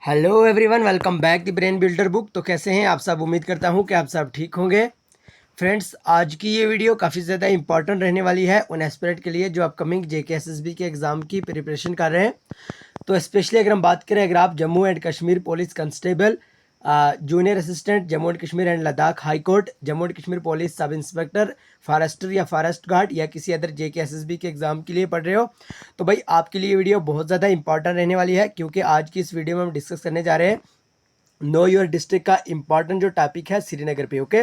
Hello everyone, welcome back the brain builder book. तो कैसे हैं आप सब? उम्मीद करता हूं कि आप सब ठीक होंगे। फ्रेंड्स, आज की ये वीडियो काफ़ी ज़्यादा इंपॉर्टेंट रहने वाली है उन एस्पिरेंट के लिए जो अपकमिंग जेकेएसएसबी के एग्ज़ाम की प्रिपरेशन कर रहे हैं। तो स्पेशली अगर हम बात करें, अगर आप Jammu and Kashmir police constable, junior assistant Jammu and Kashmir and Ladakh high court, Jammu and Kashmir police sub inspector, forester या फॉरेस्ट गार्ड या किसी अदर जेकेएसएसबी के एग्ज़ाम के लिए पढ़ रहे हो, तो भाई आपके लिए वीडियो बहुत ज़्यादा इंपॉर्टेंट रहने वाली है, क्योंकि आज की इस वीडियो में हम डिस्कस करने जा रहे हैं नो योर डिस्ट्रिक्ट का इंपॉर्टेंट जो टॉपिक है श्रीनगर पे। ओके,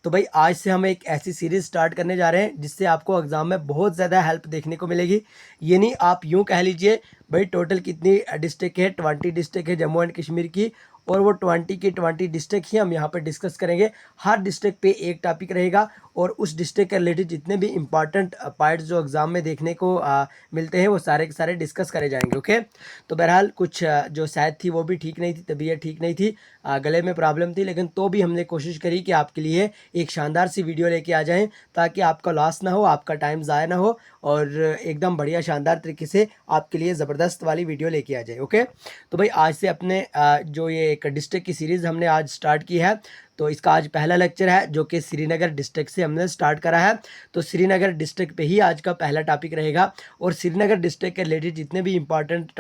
तो भाई आज से हम एक ऐसी सीरीज स्टार्ट करने जा रहे हैं जिससे आपको एग्जाम में बहुत ज़्यादा हेल्प देखने को मिलेगी। ये नहीं, आप यूँ कह लीजिए भाई टोटल कितनी डिस्ट्रिक्ट है, 20 डिस्ट्रिक्ट है जम्मू एंड कश्मीर की, और वो 20 की 20 डिस्ट्रिक्ट ही हम यहाँ पर डिस्कस करेंगे। हर डिस्ट्रिक्ट पे एक टॉपिक रहेगा और उस डिस्ट्रिक्ट के रिलेटेड जितने भी इंपॉर्टेंट पार्ट्स जो एग्ज़ाम में देखने को मिलते हैं वो सारे के सारे डिस्कस करे जाएंगे। ओके, तो बहरहाल कुछ जो शायद थी वो भी ठीक नहीं थी, तबीयत ठीक नहीं थी, गले में प्रॉब्लम थी, लेकिन तो भी हमने कोशिश करी कि आपके लिए एक शानदार सी वीडियो लेके आ जाएं ताकि आपका लॉस ना हो, आपका टाइम ज़ाया ना हो और एकदम बढ़िया शानदार तरीके से आपके लिए ज़बरदस्त वाली वीडियो लेके आ जाए। ओके, तो भाई आज से अपने जो ये एक डिस्ट्रिक्ट की सीरीज़ हमने आज स्टार्ट की है, तो इसका आज पहला लेक्चर है जो कि श्रीनगर डिस्ट्रिक्ट से हमने स्टार्ट करा है। तो श्रीनगर डिस्ट्रिक्ट पे ही आज का पहला टॉपिक रहेगा और श्रीनगर डिस्ट्रिक्ट के रिलेटेड जितने भी इंपॉर्टेंट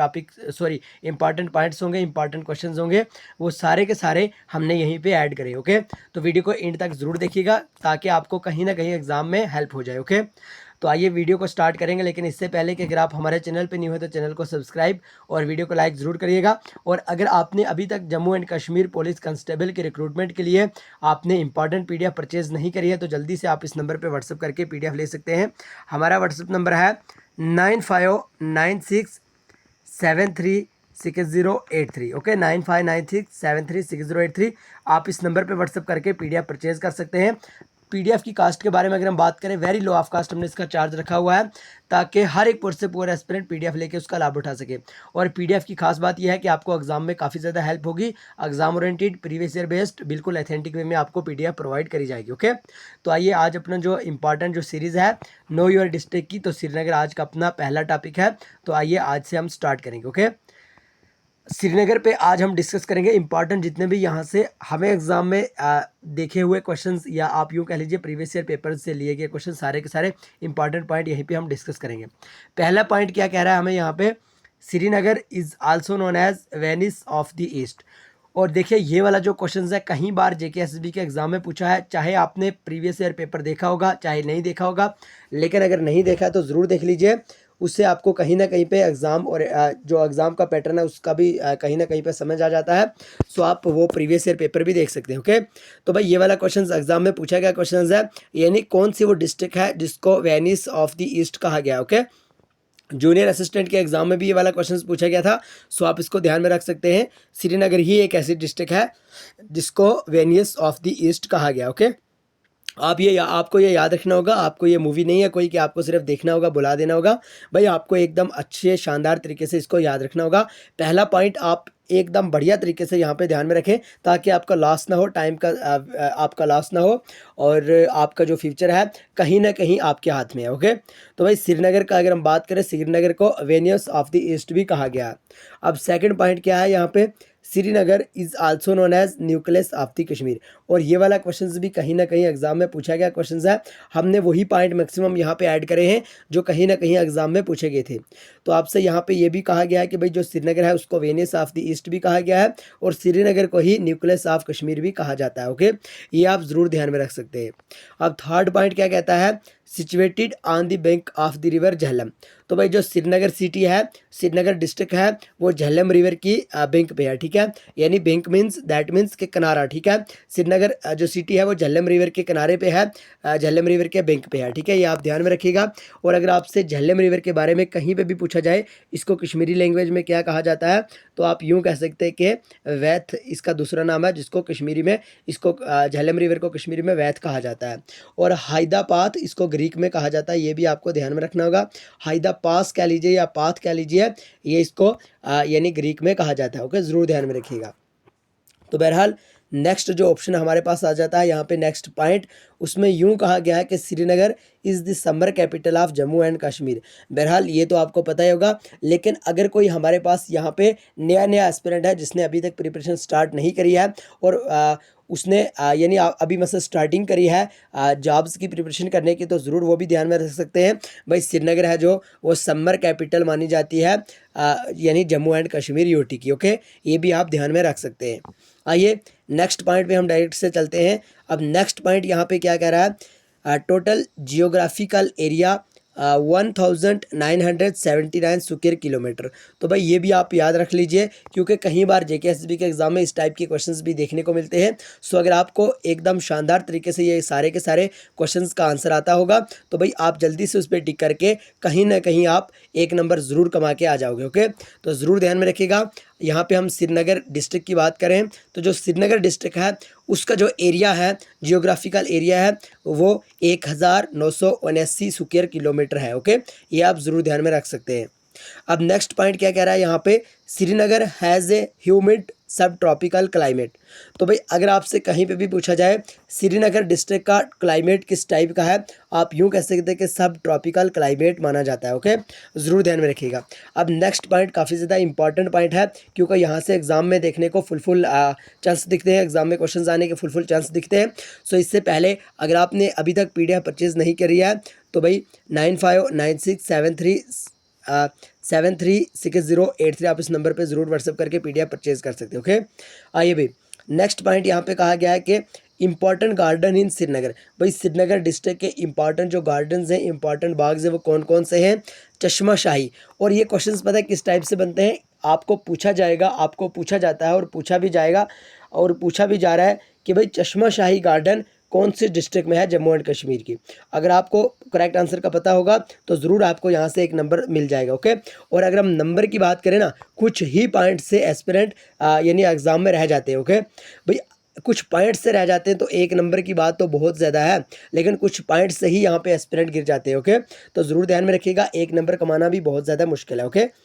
पॉइंट्स होंगे, इंपॉर्टेंट क्वेश्चंस होंगे, वो सारे के सारे हमने यहीं पे ऐड करे। ओके, तो वीडियो को एंड तक ज़रूर देखिएगा ताकि आपको कहीं ना कहीं एग्जाम में हेल्प हो जाए। ओके, तो आइए वीडियो को स्टार्ट करेंगे, लेकिन इससे पहले कि अगर आप हमारे चैनल पे न्यू हो तो चैनल को सब्सक्राइब और वीडियो को लाइक ज़रूर करिएगा। और अगर आपने अभी तक Jammu and Kashmir police constable के रिक्रूटमेंट के लिए आपने इंपॉर्टेंट पीडीएफ परचेज नहीं करी है तो जल्दी से आप इस नंबर पर व्हाट्सअप करके पीडीएफ ले सकते हैं। हमारा व्हाट्सअप नंबर है 9596736083। ओके, 9596736083। आप इस नंबर पे व्हाट्सअप करके पीडीएफ परचेज कर सकते हैं। पीडीएफ की कास्ट के बारे में अगर हम बात करें, वेरी लो ऑफ कास्ट हमने इसका चार्ज रखा हुआ है ताकि हर एक पुर से पूरा एस्पिरेंट पीडीएफ लेके उसका लाभ उठा सके। और पीडीएफ की खास बात यह है कि आपको एग्जाम में काफ़ी ज़्यादा हेल्प होगी। Exam oriented, previous year based, बिल्कुल ऑथेंटिक वे में आपको पीडीएफ प्रोवाइड करी जाएगी। ओके, तो आइए आज अपना जो इंपॉर्टेंट जो सीरीज़ है नो योर डिस्ट्रिक्ट की, तो श्रीनगर आज का अपना पहला टॉपिक है। तो आइए आज से हम स्टार्ट करेंगे। ओके, श्रीनगर पे आज हम डिस्कस करेंगे इंपॉर्टेंट जितने भी यहाँ से हमें एग्जाम में देखे हुए क्वेश्चंस, या आप यूँ कह लीजिए प्रीवियस ईयर पेपर से लिए गए क्वेश्चन, सारे के सारे इंपॉर्टेंट पॉइंट यहीं पे हम डिस्कस करेंगे। पहला पॉइंट क्या कह रहा है हमें यहाँ पे, Srinagar is also known as Venice of the East. और देखिए ये वाला जो क्वेश्चन है कई बार जेकेएसएसबी के एग्जाम में पूछा है, चाहे आपने प्रीवियस ईयर पेपर देखा होगा चाहे नहीं देखा होगा, लेकिन अगर नहीं देखा तो ज़रूर देख लीजिए। उससे आपको कहीं ना कहीं पे एग्ज़ाम और जो एग्ज़ाम का पैटर्न है उसका भी कहीं ना कहीं पे समझ आ जाता है। सो आप वो प्रीवियस ईयर पेपर भी देख सकते हैं। ओके, तो भाई ये वाला क्वेश्चन एग्जाम में पूछा गया क्वेश्चन है, यानी कौन सी वो डिस्ट्रिक्ट है जिसको वेनिस ऑफ द ईस्ट कहा गया। ओके, जूनियर असिस्टेंट के एग्जाम में भी ये वाला क्वेश्चन पूछा गया था। सो आप इसको ध्यान में रख सकते हैं। श्रीनगर ही एक ऐसी डिस्ट्रिक्ट है जिसको वेनिस ऑफ द ईस्ट कहा गया। ओके, आपको ये याद रखना होगा। आपको ये मूवी नहीं है कोई कि आपको सिर्फ देखना होगा, बुला देना होगा। भाई आपको एकदम अच्छे शानदार तरीके से इसको याद रखना होगा। पहला पॉइंट आप एकदम बढ़िया तरीके से यहाँ पे ध्यान में रखें ताकि आपका लॉस ना हो, टाइम का आपका लॉस ना हो और आपका जो फ्यूचर है कहीं ना कहीं आपके हाथ में है। ओके, तो भाई श्रीनगर का अगर हम बात करें, श्रीनगर को वेनिस ऑफ द ईस्ट भी कहा गया है। अब सेकंड पॉइंट क्या है यहाँ पे, Srinagar is also known as nucleus of the Kashmir. और ये वाला क्वेश्चन भी कहीं ना कहीं एग्जाम में पूछा गया क्वेश्चन है। हमने वही पॉइंट मैक्सिमम यहाँ पे ऐड करे हैं जो कहीं ना कहीं एग्जाम में पूछे गए थे। तो आपसे यहाँ पे ये भी कहा गया है कि भाई जो श्रीनगर है उसको वेनिस ऑफ द ईस्ट भी कहा गया है और श्रीनगर को ही न्यूक्लियस ऑफ कश्मीर भी कहा जाता है। ओके, ये आप ज़रूर ध्यान में रख सकते हैं। अब थर्ड पॉइंट क्या कहता है, situated on the bank of the river Jhelum. तो भाई जो श्रीनगर सिटी है, श्रीनगर डिस्ट्रिक्ट है, वो झेलम रिवर की बैंक पे है। ठीक है, यानी बैंक मीन्स दैट मीन्स के किनारा। ठीक है, श्रीनगर जो सिटी है वो झेलम रिवर के किनारे पे है, झेलम रिवर के बैंक पे है। ठीक है, ये आप ध्यान में रखिएगा। और अगर आपसे झेलम रिवर के बारे में कहीं पे भी पूछा जाए इसको कश्मीरी लैंग्वेज में क्या कहा जाता है, तो आप यूँ कह सकते हैं कि वैथ इसका दूसरा नाम है, जिसको कश्मीरी में इसको झेलम रिवर को कश्मीरी में वैथ कहा जाता है। और हाइदा पाथ इसको ग्रीक में कहा जाता है, ये भी आपको ध्यान में रखना होगा। हाइदा पास कह लीजिए या पाथ कह लीजिए, ये इसको यानी ग्रीक में कहा जाता है। ओके, ज़रूर ध्यान में रखिएगा। तो बहरहाल नेक्स्ट जो ऑप्शन हमारे पास आ जाता है यहाँ पे नेक्स्ट पॉइंट, उसमें यूं कहा गया है कि Srinagar is the summer capital of Jammu and Kashmir. बहरहाल ये तो आपको पता ही होगा, लेकिन अगर कोई हमारे पास यहाँ पे नया नया एस्पिरेंट है जिसने अभी तक प्रिपरेशन स्टार्ट नहीं करी है और उसने यानी अभी मतलब स्टार्टिंग करी है जॉब्स की प्रिपरेशन करने की, तो ज़रूर वो भी ध्यान में रख सकते हैं। भाई श्रीनगर है जो वो समर कैपिटल मानी जाती है यानी जम्मू एंड कश्मीर यूटी की। ओके, ये भी आप ध्यान में रख सकते हैं। आइए नेक्स्ट पॉइंट पे हम डायरेक्ट से चलते हैं। अब नेक्स्ट पॉइंट यहाँ पे क्या कह रहा है, total geographical area 1979 square kilometre. तो भाई ये भी आप याद रख लीजिए, क्योंकि कई बार जेकेएसबी के एग्जाम में इस टाइप के क्वेश्चंस भी देखने को मिलते हैं। सो अगर आपको एकदम शानदार तरीके से ये सारे के सारे क्वेश्चंस का आंसर आता होगा तो भाई आप जल्दी से उस पर टिक करके कहीं ना कहीं आप एक नंबर ज़रूर कमा के आ जाओगे। ओके, तो ज़रूर ध्यान में रखिएगा। यहाँ पे हम श्रीनगर डिस्ट्रिक्ट की बात करें तो जो श्रीनगर डिस्ट्रिक्ट है उसका जो एरिया है, जियोग्राफिकल एरिया है, वो 1979 स्क्वायर किलोमीटर है। ओके, ये आप ज़रूर ध्यान में रख सकते हैं। अब नेक्स्ट पॉइंट क्या कह रहा है यहाँ पे, श्रीनगर हैज़ ए ह्यूमिड सब ट्रॉपिकल क्लाइमेट। तो भाई अगर आपसे कहीं पे भी पूछा जाए श्रीनगर डिस्ट्रिक्ट का क्लाइमेट किस टाइप का है, आप यूँ कह सकते हैं कि सब ट्रॉपिकल क्लाइमेट माना जाता है। ओके, ज़रूर ध्यान में रखिएगा। अब नेक्स्ट पॉइंट काफ़ी ज़्यादा इंपॉर्टेंट पॉइंट है, क्योंकि यहाँ से एग्जाम में देखने को फुल चांस दिखते हैं, एग्जाम में क्वेश्चन आने के फुल चांस दिखते हैं। सो इससे पहले अगर आपने अभी तक PDF परचेज़ नहीं करी है तो भाई 9596736083 आप इस नंबर पे ज़रूर व्हाट्सअप करके PDF परचेज़ कर सकते हो। ओके, आइए भाई नेक्स्ट पॉइंट यहाँ पे कहा गया है कि इंपॉर्टेंट गार्डन इन श्रीनगर। भाई श्रीनगर डिस्ट्रिक्ट के इंपॉर्टेंट जो गार्डन्स हैं, इंपॉर्टेंट बाग्स हैं, वो कौन कौन से हैं? चश्मा शाही। और ये क्वेश्चंस पता है किस टाइप से बनते हैं, आपको पूछा जाएगा, आपको पूछा जाता है और पूछा भी जाएगा और पूछा भी जा रहा है कि भाई चश्मा शाही गार्डन कौन से डिस्ट्रिक्ट में है जम्मू एंड कश्मीर की। अगर आपको करेक्ट आंसर का पता होगा तो ज़रूर आपको यहाँ से एक नंबर मिल जाएगा। ओके, और अगर हम नंबर की बात करें ना, कुछ ही पॉइंट से एस्पिरेंट यानी एग्ज़ाम में रह जाते हैं। ओके भाई, कुछ पॉइंट से रह जाते हैं तो एक नंबर की बात तो बहुत ज़्यादा है, लेकिन कुछ पॉइंट से ही यहाँ पे एस्पिरेंट गिर जाते हैं। ओके, तो ज़रूर ध्यान में रखिएगा, एक नंबर कमाना भी बहुत ज़्यादा मुश्किल है। ओके,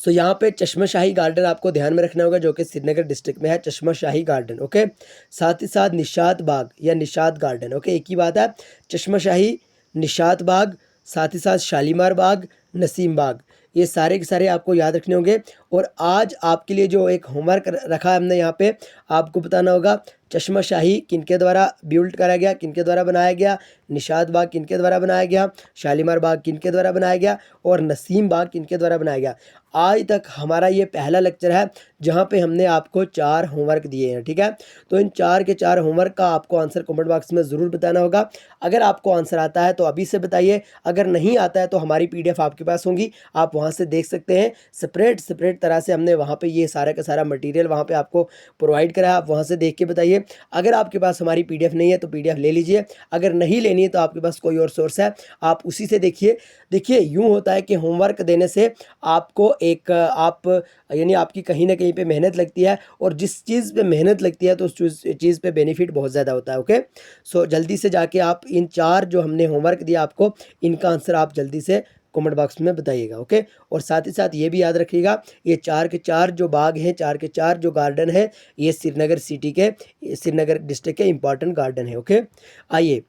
सो यहाँ पे चश्मा शाही गार्डन आपको ध्यान में रखना होगा, जो कि श्रीनगर डिस्ट्रिक्ट में है, चश्मा शाही गार्डन। ओके, साथ ही साथ निशात बाग या निशात गार्डन। ओके, एक ही बात है, चश्मा शाही, निशात बाग, साथ ही साथ शालीमार बाग, नसीम बाग, ये सारे के सारे आपको याद रखने होंगे। और आज आपके लिए जो एक होमवर्क रखा है हमने यहाँ पे, आपको बताना होगा चश्मा शाही किनके द्वारा बिल्ड करा गया, किनके द्वारा बनाया गया, निशात बाग किनके द्वारा बनाया गया, शालीमार बाग किनके द्वारा बनाया गया और नसीम बाग किनके द्वारा बनाया गया। आज तक हमारा ये पहला लेक्चर है जहाँ पे हमने आपको 4 होमवर्क दिए हैं। ठीक है, तो इन 4 के 4 होमवर्क का आपको आंसर कमेंट बॉक्स में ज़रूर बताना होगा। अगर आपको आंसर आता है तो अभी से बताइए, अगर नहीं आता है तो हमारी PDF आपके पास होंगी, आप वहाँ से देख सकते हैं। सेपरेट तरह से हमने वहाँ पे ये सारा का सारा मटेरियल वहाँ पे आपको प्रोवाइड करा है, आप वहाँ से देख के बताइए। अगर आपके पास हमारी PDF नहीं है तो PDF ले लीजिए, अगर नहीं लेनी है तो आपके पास कोई और सोर्स है, आप उसी से देखिए। देखिए यूँ होता है कि होमवर्क देने से आपको एक आप यानी आपकी कहीं ना कहीं पे मेहनत लगती है, और जिस चीज़ पे मेहनत लगती है तो उस चीज़ पे बेनिफिट बहुत ज़्यादा होता है। ओके, सो जल्दी से जाके आप इन 4 जो हमने होमवर्क दिया आपको, इनका आंसर आप जल्दी से कमेंट बॉक्स में बताइएगा। ओके, और साथ ही साथ ये भी याद रखिएगा, ये 4 के 4 जो बाग हैं, 4 के 4 जो गार्डन है, ये श्रीनगर सिटी के, श्रीनगर डिस्ट्रिक्ट के इंपॉर्टेंट गार्डन है। ओके, आइए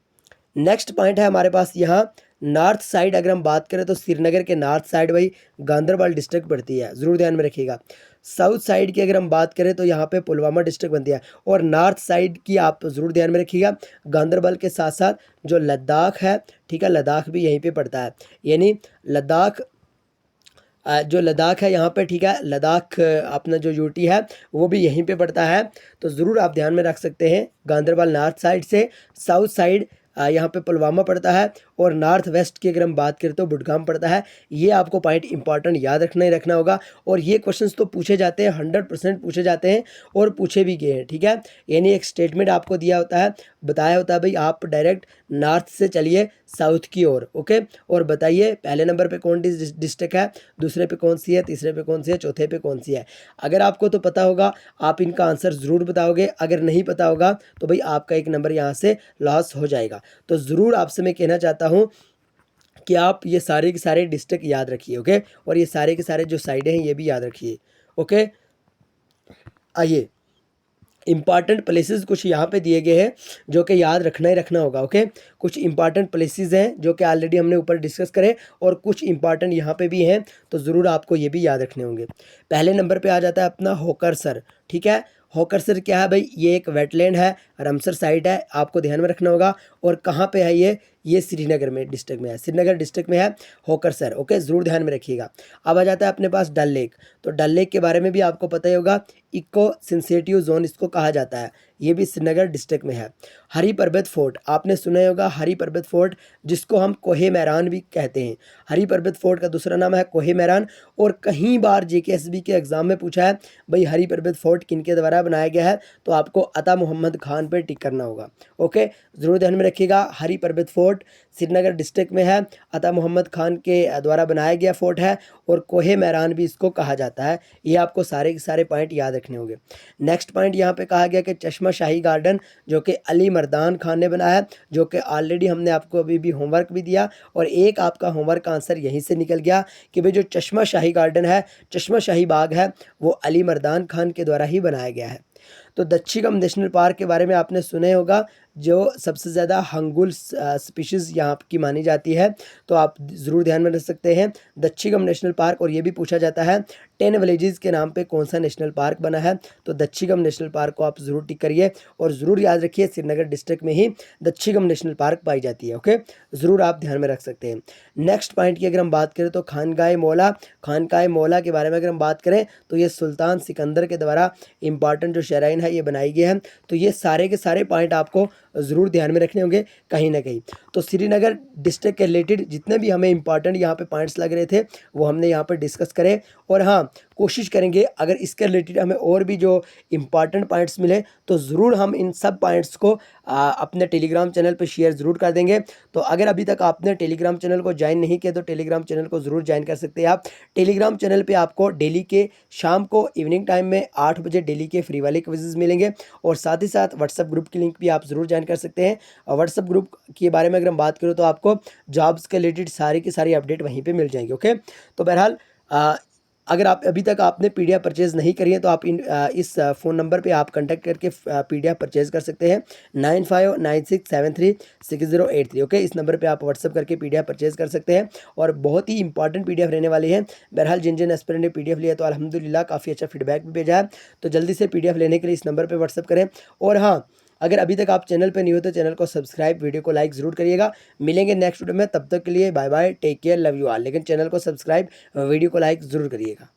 नेक्स्ट पॉइंट है हमारे पास यहाँ नॉर्थ साइड। अगर हम बात करें तो श्रीनगर के नॉर्थ साइड वही गांदरबल डिस्ट्रिक्ट पड़ती है, ज़रूर ध्यान में रखिएगा। साउथ साइड की अगर हम बात करें तो यहाँ पे पुलवामा डिस्ट्रिक्ट बनती है, और नॉर्थ साइड की आप ज़रूर ध्यान में रखिएगा, गांदरबल के साथ साथ जो लद्दाख है, ठीक है, लद्दाख भी यहीं पे पड़ता है, यानी लद्दाख जो लद्दाख है यहाँ पे, ठीक है, लद्दाख अपना जो यूटी है वो भी यहीं पे पड़ता है। तो ज़रूर आप ध्यान में रख सकते हैं, गांदरबल नॉर्थ साइड से, साउथ साइड यहाँ पे पुलवामा पड़ता है, और नॉर्थ वेस्ट की अगर हम बात करें तो बुडगाम पड़ता है। ये आपको पॉइंट इंपॉर्टेंट याद रखना ही रखना होगा, और ये क्वेश्चंस तो पूछे जाते हैं, 100% पूछे जाते हैं और पूछे भी गए हैं। ठीक है, यानी एक स्टेटमेंट आपको दिया होता है, बताया होता है भाई आप डायरेक्ट नॉर्थ से चलिए साउथ की ओर। ओके, और बताइए पहले नंबर पे कौन डिस्ट्रिक्ट है, दूसरे पे कौन सी है, तीसरे पे कौन सी है, चौथे पे कौन सी है। अगर आपको तो पता होगा आप इनका आंसर ज़रूर बताओगे, अगर नहीं पता होगा तो भाई आपका एक नंबर यहाँ से लॉस हो जाएगा। तो ज़रूर आपसे मैं कहना चाहता हूँ कि आप ये सारे के सारे डिस्ट्रिक्ट याद रखिए। ओके, और ये सारे के सारे जो साइडें हैं ये भी याद रखिए। ओके, आइए इंपॉर्टेंट प्लेसेस कुछ यहाँ पे दिए गए हैं जो कि याद रखना ही रखना होगा। ओके, कुछ इंपॉर्टेंट प्लेसेस हैं जो कि ऑलरेडी हमने ऊपर डिस्कस करे, और कुछ इंपॉर्टेंट यहाँ पे भी हैं, तो ज़रूर आपको ये भी याद रखने होंगे। पहले नंबर पे आ जाता है अपना होकरसर। ठीक है, होकरसर क्या है भाई, ये एक वेटलैंड है, रामसर साइट है, आपको ध्यान में रखना होगा। और कहाँ पे है ये श्रीनगर में डिस्ट्रिक्ट में है, श्रीनगर डिस्ट्रिक्ट में है होकरसर। ओके, ज़रूर ध्यान में रखिएगा। अब आ जाता है अपने पास डल लेक। तो डल लेक के बारे में भी आपको पता ही होगा, इको सेंसिटिव जोन इसको कहा जाता है, ये भी श्रीनगर डिस्ट्रिक्ट में है। हरी पर्वत फोर्ट आपने सुना ही होगा, हरी पर्वत फोर्ट जिसको हम कोहे मैरान भी कहते हैं। हरी पर्वत फोर्ट का दूसरा नाम है कोहे मैरान। और कई बार जेकेएसबी के एग्जाम में पूछा है भाई हरी पर्वत फोर्ट किनके द्वारा बनाया गया है, तो आपको अता मोहम्मद खान पर टिक करना होगा। ओके, ज़रूर ध्यान में रखिएगा, हरी पर्वत फोर्ट श्रीनगर डिस्ट्रिक्ट में है, अता मोहम्मद खान के द्वारा बनाया गया फोर्ट है, और कोहे मैरान भी इसको कहा जाता है। ये आपको सारे के सारे पॉइंट याद रखने होंगे। नेक्स्ट पॉइंट यहाँ पे कहा गया कि चश्मा शाही गार्डन, जो कि अली मर्दान खान ने बनाया है, जो कि ऑलरेडी हमने आपको अभी भी होमवर्क भी दिया, और एक आपका होमवर्क आंसर यहीं से निकल गया कि भाई जो चश्मा शाही गार्डन है, चश्मा शाही बाग है, वो अली मर्दान खान के द्वारा ही बनाया गया है। तो दच्छीगम नेशनल पार्क के बारे में आपने सुने होगा, जो सबसे ज़्यादा हंगुल स्पीशीज़ यहाँ की मानी जाती है, तो आप ज़रूर ध्यान में रख सकते हैं दच्छीगम नेशनल पार्क। और ये भी पूछा जाता है 10 विलेजेस के नाम पे कौन सा नेशनल पार्क बना है, तो दच्छीगम नेशनल पार्क को आप ज़रूर टिक करिए, और ज़रूर याद रखिए श्रीनगर डिस्ट्रिक्ट में ही दच्छीगम नेशनल पार्क पाई जाती है। ओके, ज़रूर आप ध्यान में रख सकते हैं। नेक्स्ट पॉइंट की अगर हम बात करें तो खानकाए मौला। खानकाए मौला के बारे में अगर हम बात करें तो ये सुल्तान सिकंदर के द्वारा इंपॉर्टेंट जो शराइन है ये बनाई गई है। तो ये सारे के सारे पॉइंट आपको ज़रूर ध्यान में रखने होंगे कहीं ना कहीं। तो श्रीनगर डिस्ट्रिक्ट के रिलेटेड जितने भी हमें इंपॉर्टेंट यहाँ पे पॉइंट्स लग रहे थे वो हमने यहाँ पर डिस्कस करे। और हाँ, कोशिश करेंगे अगर इसके रिलेटेड हमें और भी जो इंपॉर्टेंट पॉइंट्स मिले तो ज़रूर हम इन सब पॉइंट्स को अपने टेलीग्राम चैनल पे शेयर ज़रूर कर देंगे। तो अगर अभी तक आपने टेलीग्राम चैनल को ज्वाइन नहीं किया तो टेलीग्राम चैनल को ज़रूर ज्वाइन कर सकते हैं आप। टेलीग्राम चैनल पे आपको डेली के शाम को इवनिंग टाइम में 8 बजे डेली के फ्री वाले क्विज़ेस मिलेंगे, और साथ ही साथ व्हाट्सअप ग्रुप की लिंक भी आप ज़रूर ज्वाइन कर सकते हैं। और व्हाट्सअप ग्रुप के बारे में अगर हम बात करें तो आपको जॉब्स के रिलेटेड सारी की सारी अपडेट वहीं पर मिल जाएंगे। ओके, तो बहरहाल अगर आप अभी तक आपने पीडीएफ परचेज़ नहीं करी है तो आप इस फ़ोन नंबर पे आप कांटेक्ट करके पीडीएफ परचेज़ कर सकते हैं 9596736083। ओके, इस नंबर पे आप व्हाट्सअप करके पीडीएफ परचेज़ कर सकते हैं, और बहुत ही इंपॉर्टेंट पीडीएफ रहने वाली है। बहरहाल जिन जिन एस्पिरेंट ने पीडीएफ लिया तो अल्हम्दुलिल्लाह काफ़ी अच्छा फीडबैक भी भेजा है। तो जल्दी से पीडीएफ लेने के लिए इस नंबर पर व्हाट्सअप करें। और हाँ, अगर अभी तक आप चैनल पे नहीं हो तो चैनल को सब्सक्राइब, वीडियो को लाइक ज़रूर करिएगा। मिलेंगे नेक्स्ट वीडियो में, तब तक के लिए bye bye, take care, love you all. लेकिन चैनल को सब्सक्राइब, वीडियो को लाइक ज़रूर करिएगा।